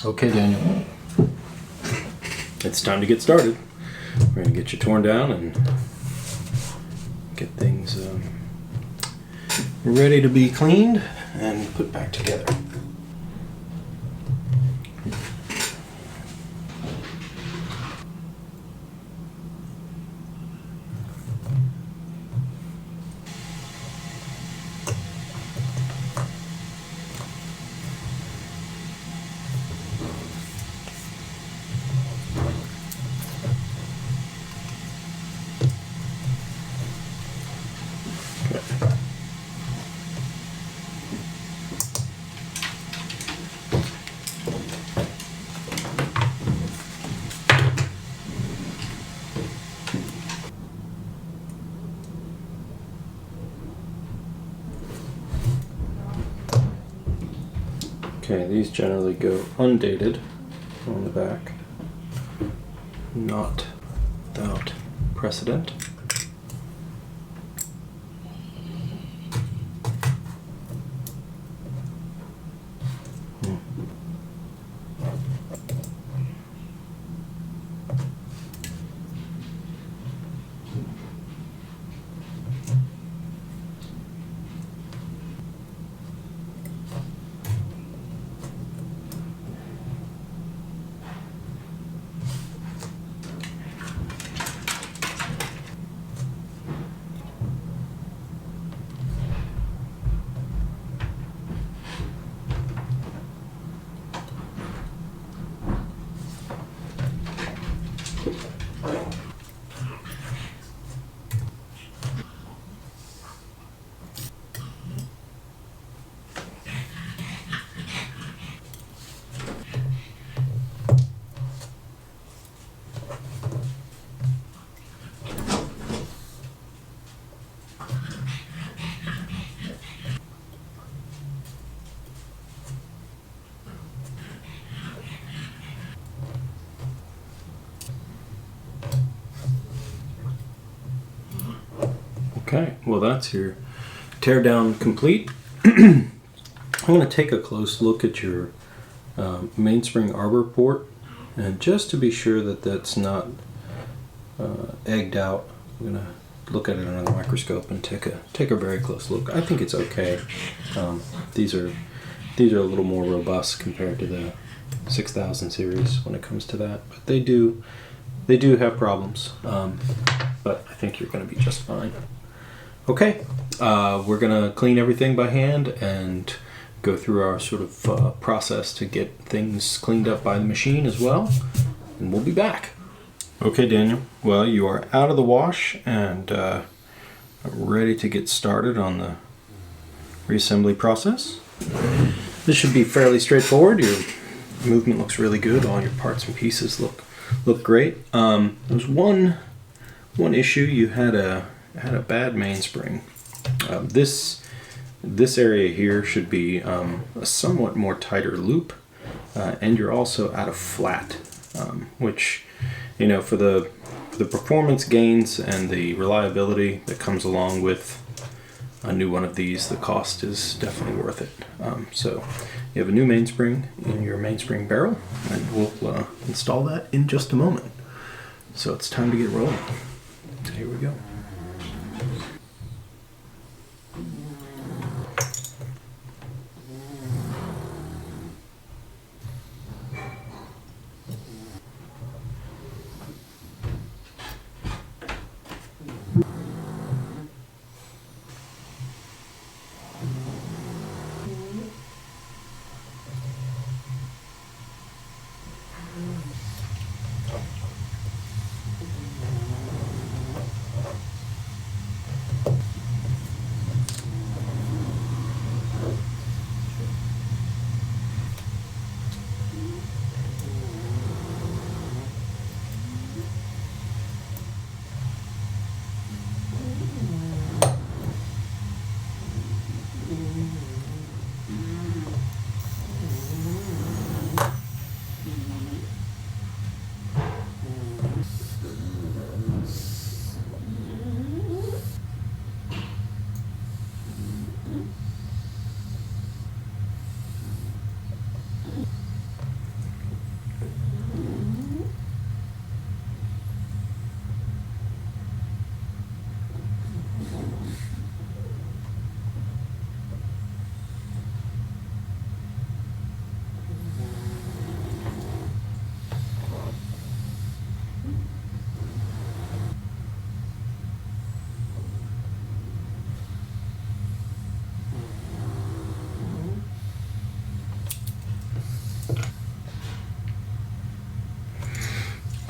Okay, Daniel. It's time to get started. We're going to get you torn down and get things ready to be cleaned and put back together. Okay, these generally go undated on the back, not without precedent. Okay, well that's your teardown complete. I'm going to take a close look at your mainspring arbor port, and just to be sure that that's not egged out, I'm going to look at it under the microscope and take a very close look. I think it's okay. These are a little more robust compared to the 6000 series when it comes to that, but they do have problems. But I think you're going to be just fine. Okay, we're going to clean everything by hand and go through our sort of process to get things cleaned up by the machine as well, and we'll be back. Okay, Daniel, well, you are out of the wash and ready to get started on the reassembly process. This should be fairly straightforward. Your movement looks really good. All your parts and pieces look great. There's one issue. You had a bad mainspring. This area here should be a somewhat more tighter loop, and you're also out of flat, which, you know, for the performance gains and the reliability that comes along with a new one of these, the cost is definitely worth it. So you have a new mainspring in your mainspring barrel, and we'll install that in just a moment. So it's time to get rolling. So here we go.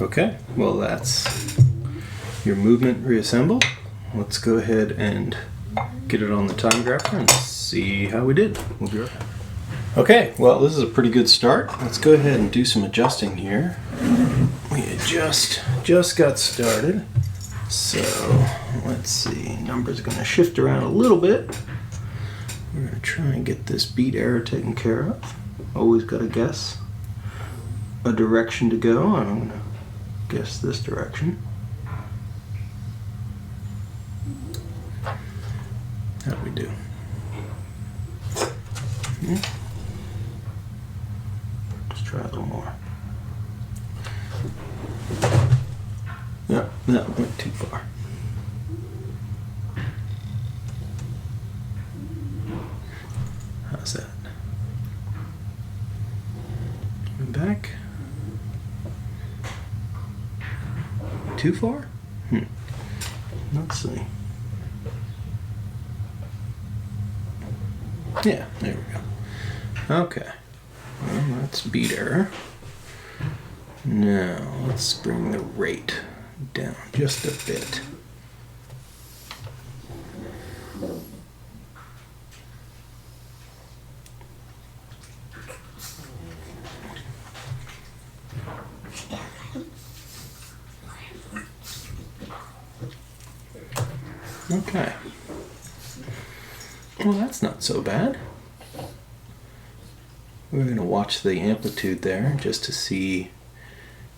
Okay, well that's your movement reassembled. Let's go ahead and get it on the time grapher and see how we did. We'll be right back. Okay, well this is a pretty good start. Let's go ahead and do some adjusting here. We had just got started. So let's see, numbers are going to shift around a little bit. We're going to try and get this beat error taken care of. Always got to guess a direction to go, and I'm going to guess this direction. How'd we do? Let's try a little more. Yeah, that went too far. How's that? Back. Too far? Let's see. Yeah, there we go. Okay. Well, that's beat error. Now, let's bring the rate down just a bit. Okay. Well, that's not so bad. We're going to watch the amplitude there just to see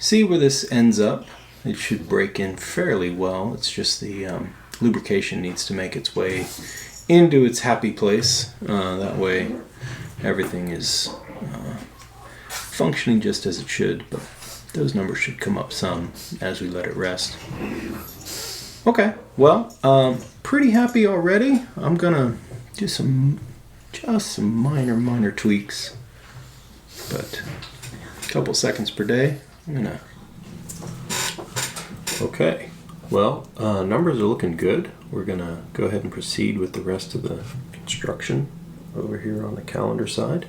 where this ends up. It should break in fairly well. It's just the lubrication needs to make its way into its happy place. That way everything is functioning just as it should, but those numbers should come up some as we let it rest. Okay, well, pretty happy already. I'm gonna do just some minor tweaks, but a couple seconds per day. Okay, well, numbers are looking good. We're gonna go ahead and proceed with the rest of the construction over here on the calendar side.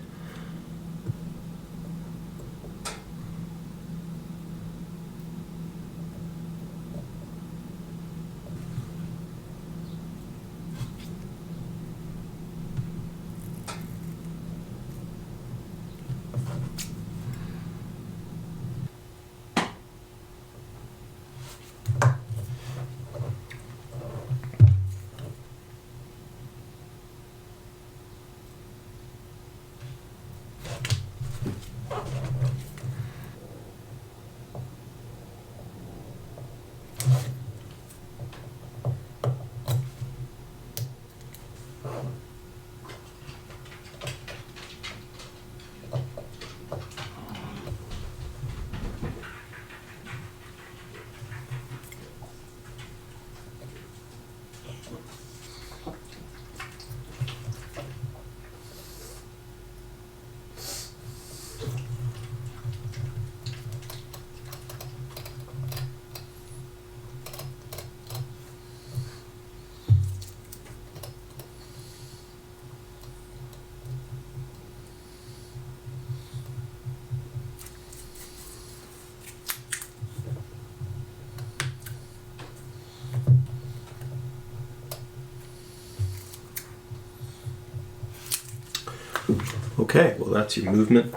Okay, well that's your movement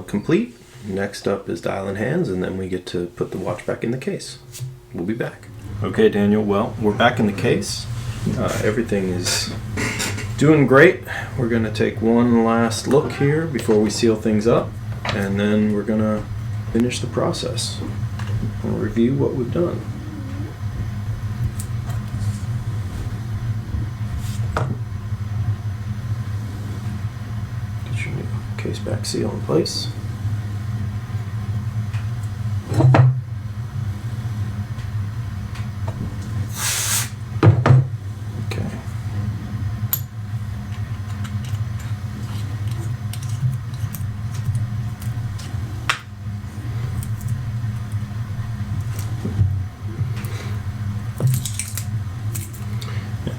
complete. Next up is dialing hands, and then we get to put the watch back in the case. We'll be back. Okay, Daniel, well, we're back in the case. Everything is doing great. We're going to take one last look here before we seal things up, and then we're going to finish the process and review what we've done. Get your new case back seal in place.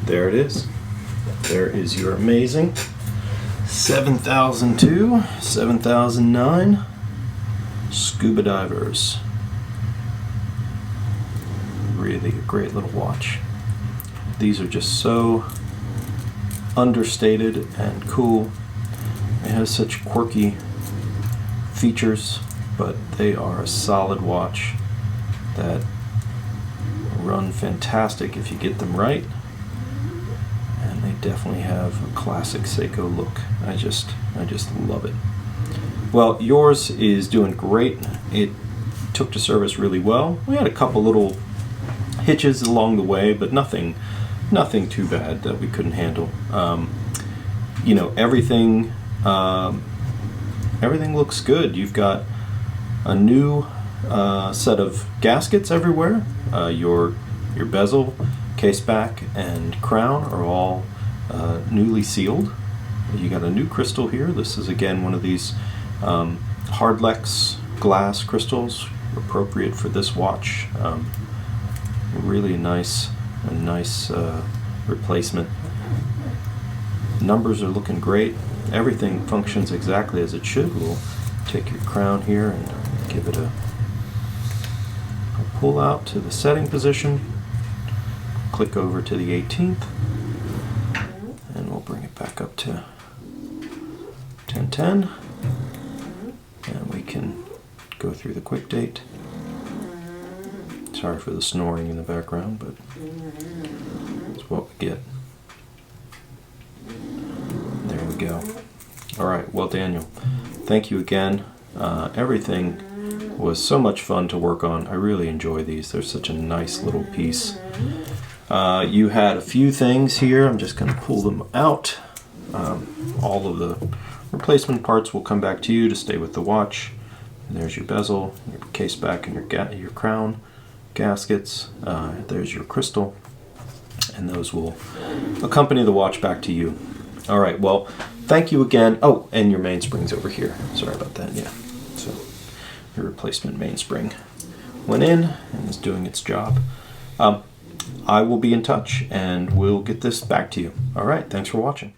There it is. There is your amazing 7002, 7009 Scuba Divers. really a great little watch. These are just so understated and cool. It has such quirky features, but they are a solid watch that run fantastic if you get them right. And they definitely have a classic Seiko look. I just love it. Well, yours is doing great. It took to service really well. We had a couple little hitches along the way, but nothing too bad that we couldn't handle. You know, everything looks good. You've got a new set of gaskets everywhere. Your bezel, case back, and crown are all newly sealed. You got a new crystal here. This is again one of these Hardlex glass crystals, appropriate for this watch. Really nice replacement. Numbers are looking great. Everything functions exactly as it should. We'll take your crown here and give it a pull out to the setting position. Click over to the 18th, and we'll bring it back up to 10:10, and we can go through the quick date. Sorry for the snoring in the background, but that's what we get. There we go. All right, well, Daniel, thank you again. Everything was so much fun to work on. I really enjoy these. They're such a nice little piece. You had a few things here. I'm just going to pull them out. All of the replacement parts will come back to you to stay with the watch. And there's your bezel, your case back, and your crown gaskets. There's your crystal, and those will accompany the watch back to you. All right, well, thank you again. Oh, and your mainspring's over here. Sorry about that. Yeah, so your replacement mainspring went in and is doing its job. I will be in touch, and we'll get this back to you. All right, thanks for watching.